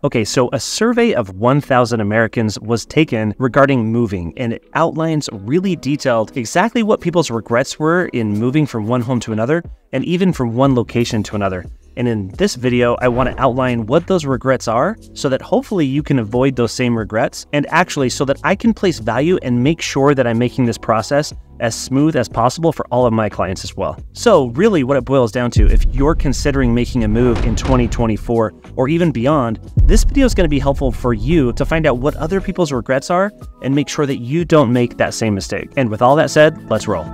Okay, so a survey of 1,000 Americans was taken regarding moving, and it outlines really detailed exactly what people's regrets were in moving from one home to another, and even from one location to another. And in this video, I want to outline what those regrets are so that hopefully you can avoid those same regrets, and actually so that I can place value and make sure that I'm making this process as smooth as possible for all of my clients as well. So really what it boils down to, if you're considering making a move in 2024 or even beyond, this video is going to be helpful for you to find out what other people's regrets are and make sure that you don't make that same mistake. And with all that said, let's roll.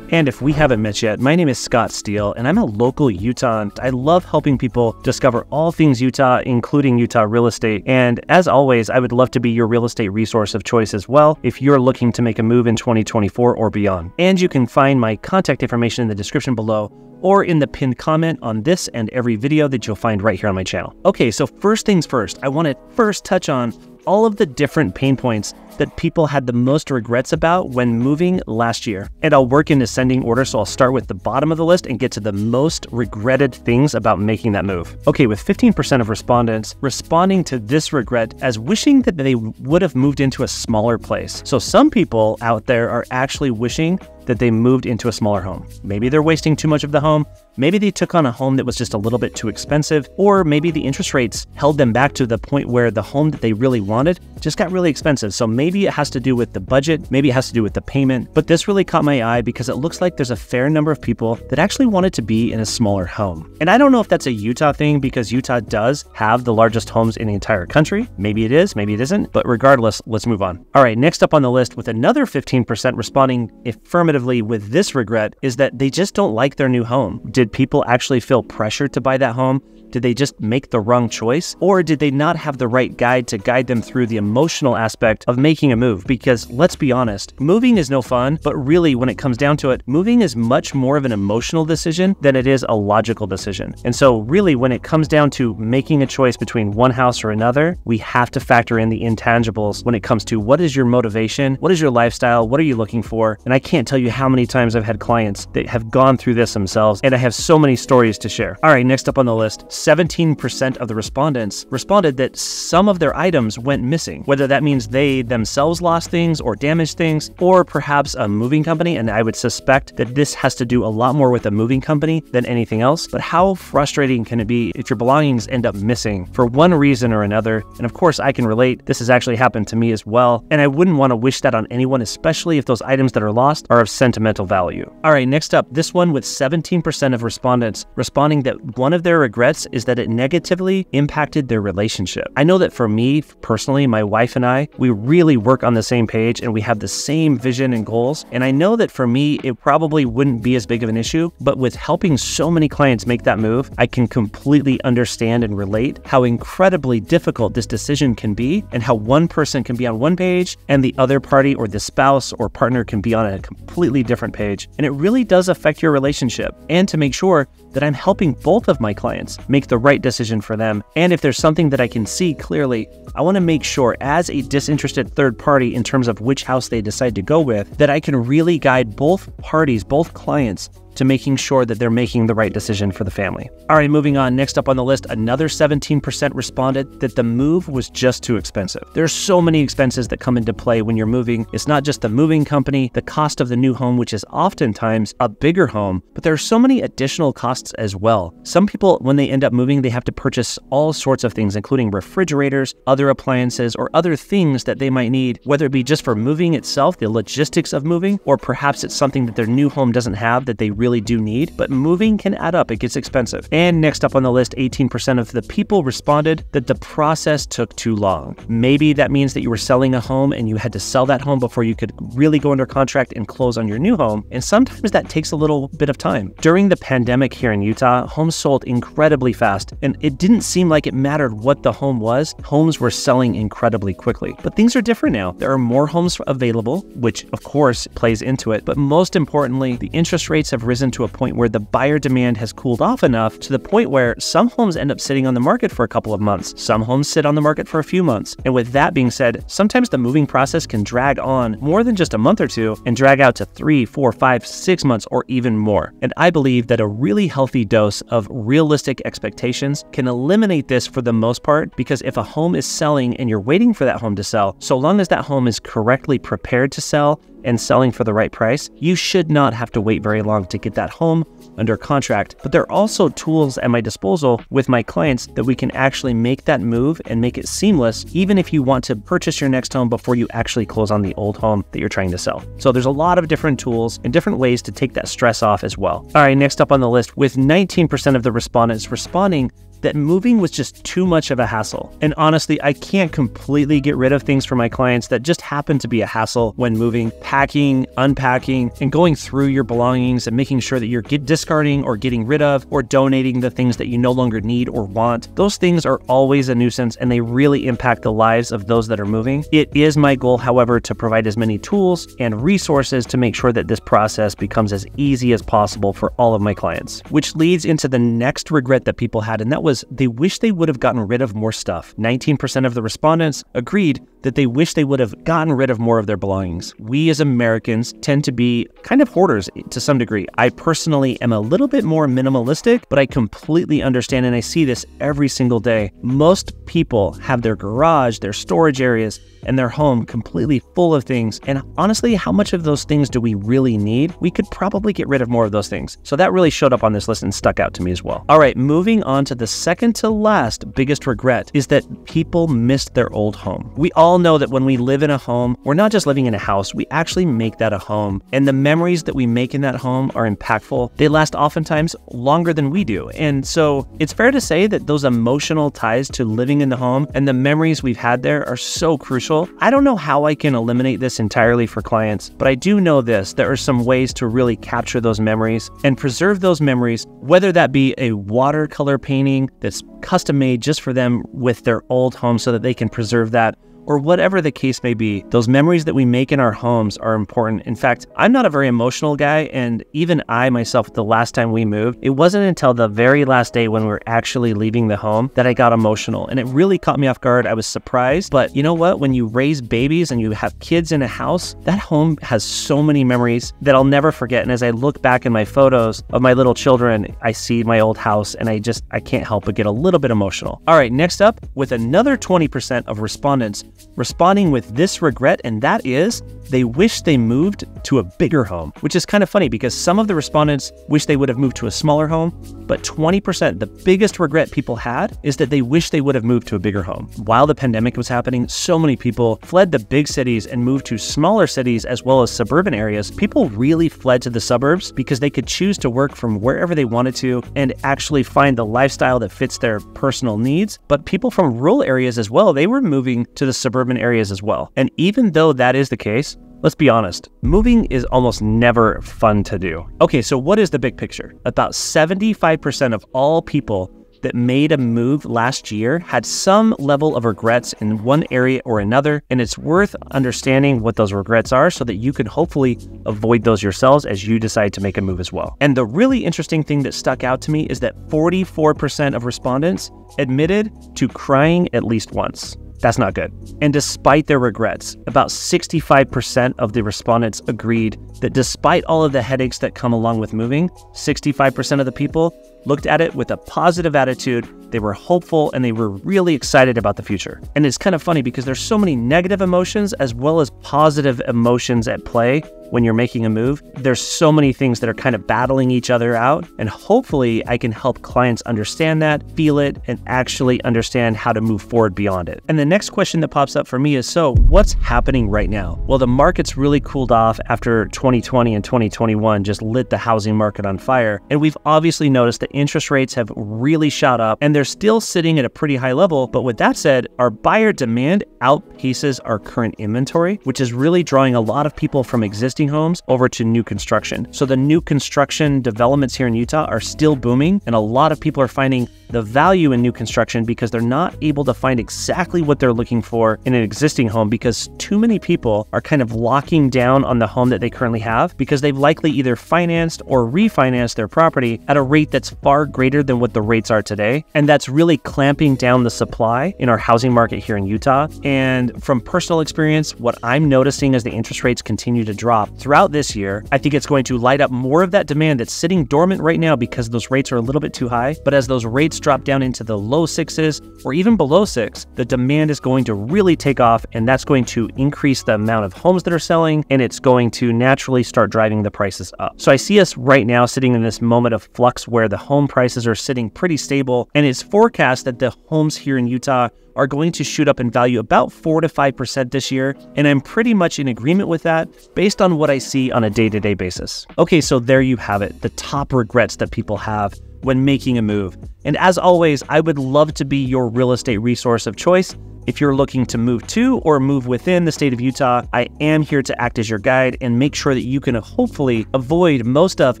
And if we haven't met yet, my name is Scott Steele, and I'm a local Utahn. I love helping people discover all things Utah, including Utah real estate. And as always, I would love to be your real estate resource of choice as well if you're looking to make a move in 2024 or beyond. And you can find my contact information in the description below or in the pinned comment on this and every video that you'll find right here on my channel. Okay, so first things first, I want to first touch on all of the different pain points that people had the most regrets about when moving last year. And I'll work in ascending order, so I'll start with the bottom of the list and get to the most regretted things about making that move. Okay, with 15% of respondents responding to this regret as wishing that they would have moved into a smaller place. So some people out there are actually wishing that they moved into a smaller home. Maybe they're wasting too much of the home. Maybe they took on a home that was just a little bit too expensive, or maybe the interest rates held them back to the point where the home that they really wanted just got really expensive. So maybe it has to do with the budget, maybe it has to do with the payment, but this really caught my eye because it looks like there's a fair number of people that actually wanted to be in a smaller home. And I don't know if that's a Utah thing because Utah does have the largest homes in the entire country. Maybe it is, maybe it isn't, but regardless, let's move on. All right, next up on the list with another 15% responding affirmatively with this regret is that they just don't like their new home. Did people actually feel pressured to buy that home? Did they just make the wrong choice? Or did they not have the right guide to guide them through the emotional aspect of making a move? Because let's be honest, moving is no fun, but really when it comes down to it, moving is much more of an emotional decision than it is a logical decision. And so really when it comes down to making a choice between one house or another, we have to factor in the intangibles when it comes to what is your motivation, what is your lifestyle, what are you looking for? And I can't tell you how many times I've had clients that have gone through this themselves, and I have so many stories to share. All right, next up on the list, 17% of the respondents responded that some of their items went missing, whether that means they themselves lost things or damaged things, or perhaps a moving company. And I would suspect that this has to do a lot more with a moving company than anything else. But how frustrating can it be if your belongings end up missing for one reason or another? And of course, I can relate. This has actually happened to me as well. And I wouldn't want to wish that on anyone, especially if those items that are lost are of sentimental value. All right, next up, this one with 17% of respondents responding that one of their regrets is that it negatively impacted their relationship. I know that for me personally, my wife and I, we really work on the same page and we have the same vision and goals. And I know that for me, it probably wouldn't be as big of an issue, but with helping so many clients make that move, I can completely understand and relate how incredibly difficult this decision can be and how one person can be on one page and the other party or the spouse or partner can be on a completely different page. And it really does affect your relationship. And to make sure that I'm helping both of my clients make the right decision for them. And if there's something that I can see clearly, I want to make sure as a disinterested third party in terms of which house they decide to go with, that I can really guide both parties, both clients, to making sure that they're making the right decision for the family. All right, moving on. Next up on the list, another 17% responded that the move was just too expensive. There's so many expenses that come into play when you're moving. It's not just the moving company, the cost of the new home, which is oftentimes a bigger home, but there are so many additional costs as well. Some people, when they end up moving, they have to purchase all sorts of things, including refrigerators, other appliances, or other things that they might need, whether it be just for moving itself, the logistics of moving, or perhaps it's something that their new home doesn't have that they really do need, but moving can add up. It gets expensive. And next up on the list, 18% of the people responded that the process took too long. Maybe that means that you were selling a home and you had to sell that home before you could really go under contract and close on your new home. And sometimes that takes a little bit of time. During the pandemic here in Utah, homes sold incredibly fast, and it didn't seem like it mattered what the home was. Homes were selling incredibly quickly. But things are different now. There are more homes available, which of course plays into it. But most importantly, the interest rates have risen to a point where the buyer demand has cooled off enough to the point where some homes end up sitting on the market for a couple of months. Some homes sit on the market for a few months. And with that being said, sometimes the moving process can drag on more than just a month or two and drag out to 3, 4, 5, 6 months or even more. And I believe that a really healthy dose of realistic expectations can eliminate this for the most part, because if a home is selling and you're waiting for that home to sell, so long as that home is correctly prepared to sell and selling for the right price, you should not have to wait very long to get that home under contract. But there are also tools at my disposal with my clients that we can actually make that move and make it seamless, even if you want to purchase your next home before you actually close on the old home that you're trying to sell. So there's a lot of different tools and different ways to take that stress off as well. All right, next up on the list, with 19% of the respondents responding that moving was just too much of a hassle. And honestly, I can't completely get rid of things for my clients that just happen to be a hassle when moving. Packing, unpacking, and going through your belongings and making sure that you're discarding or getting rid of or donating the things that you no longer need or want. Those things are always a nuisance and they really impact the lives of those that are moving. It is my goal, however, to provide as many tools and resources to make sure that this process becomes as easy as possible for all of my clients. Which leads into the next regret that people had, and that was they wish they would have gotten rid of more stuff. 19% of the respondents agreed that they wish they would have gotten rid of more of their belongings. We as Americans tend to be kind of hoarders to some degree. I personally am a little bit more minimalistic, but I completely understand, and I see this every single day. Most people have their garage, their storage areas, and their home completely full of things. And honestly, how much of those things do we really need? We could probably get rid of more of those things. So that really showed up on this list and stuck out to me as well. All right, moving on to the second to last biggest regret is that people missed their old home. We all know that when we live in a home, we're not just living in a house, we actually make that a home. And the memories that we make in that home are impactful. They last oftentimes longer than we do. And so it's fair to say that those emotional ties to living in the home and the memories we've had there are so crucial. I don't know how I can eliminate this entirely for clients, but I do know this. There are some ways to really capture those memories and preserve those memories, whether that be a watercolor painting that's custom made just for them with their old home so that they can preserve that, or whatever the case may be. Those memories that we make in our homes are important. In fact, I'm not a very emotional guy, and even I myself, the last time we moved, it wasn't until the very last day when we were actually leaving the home that I got emotional, and it really caught me off guard. I was surprised, but you know what? When you raise babies and you have kids in a house, that home has so many memories that I'll never forget. And as I look back in my photos of my little children, I see my old house, and I can't help but get a little bit emotional. All right, next up, with another 20% of respondents responding with this regret, and that is they wish they moved to a bigger home, which is kind of funny because some of the respondents wish they would have moved to a smaller home, but 20%, the biggest regret people had is that they wish they would have moved to a bigger home. While the pandemic was happening, so many people fled the big cities and moved to smaller cities as well as suburban areas. People really fled to the suburbs because they could choose to work from wherever they wanted to and actually find the lifestyle that fits their personal needs. But people from rural areas as well, they were moving to the suburban areas as well. And even though that is the case, let's be honest, moving is almost never fun to do. Okay, so what is the big picture? About 75% of all people that made a move last year had some level of regrets in one area or another, and it's worth understanding what those regrets are so that you can hopefully avoid those yourselves as you decide to make a move as well. And the really interesting thing that stuck out to me is that 44% of respondents admitted to crying at least once. That's not good. And despite their regrets, about 65% of the respondents agreed that despite all of the headaches that come along with moving, 65% of the people looked at it with a positive attitude. They were hopeful and they were really excited about the future. And it's kind of funny because there's so many negative emotions as well as positive emotions at play when you're making a move. There's so many things that are kind of battling each other out. And hopefully I can help clients understand that, feel it, and actually understand how to move forward beyond it. And the next question that pops up for me is, so what's happening right now? Well, the market's really cooled off after 2020 and 2021 just lit the housing market on fire. And we've obviously noticed that interest rates have really shot up and they're still sitting at a pretty high level. But with that said, our buyer demand outpaces our current inventory, which is really drawing a lot of people from existing homes over to new construction. So the new construction developments here in Utah are still booming, and a lot of people are finding the value in new construction because they're not able to find exactly what they're looking for in an existing home, because too many people are kind of locking down on the home that they currently have because they've likely either financed or refinanced their property at a rate that's far greater than what the rates are today. And that's really clamping down the supply in our housing market here in Utah. And from personal experience, what I'm noticing as the interest rates continue to drop throughout this year, I think it's going to light up more of that demand that's sitting dormant right now because those rates are a little bit too high. But as those rates drop down into the low 6s or even below 6, the demand is going to really take off, and that's going to increase the amount of homes that are selling, and it's going to naturally start driving the prices up. So I see us right now sitting in this moment of flux where the home prices are sitting pretty stable, and it's forecast that the homes here in Utah are going to shoot up in value about 4 to 5% this year, and I'm pretty much in agreement with that based on what I see on a day-to-day basis. Okay, so there you have it, the top regrets that people have when making a move. And as always, I would love to be your real estate resource of choice. If you're looking to move to or move within the state of Utah, I am here to act as your guide and make sure that you can hopefully avoid most of,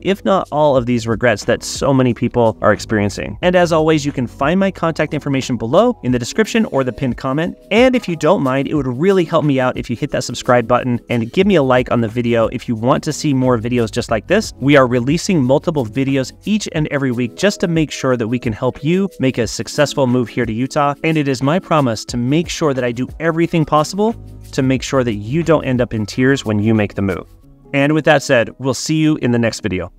if not all of, these regrets that so many people are experiencing. And as always, you can find my contact information below in the description or the pinned comment. And if you don't mind, it would really help me out if you hit that subscribe button and give me a like on the video if you want to see more videos just like this. We are releasing multiple videos each and every week just to make sure that we can help you make a successful move here to Utah. And it is my promise to make sure that I do everything possible to make sure that you don't end up in tears when you make the move. And with that said, we'll see you in the next video.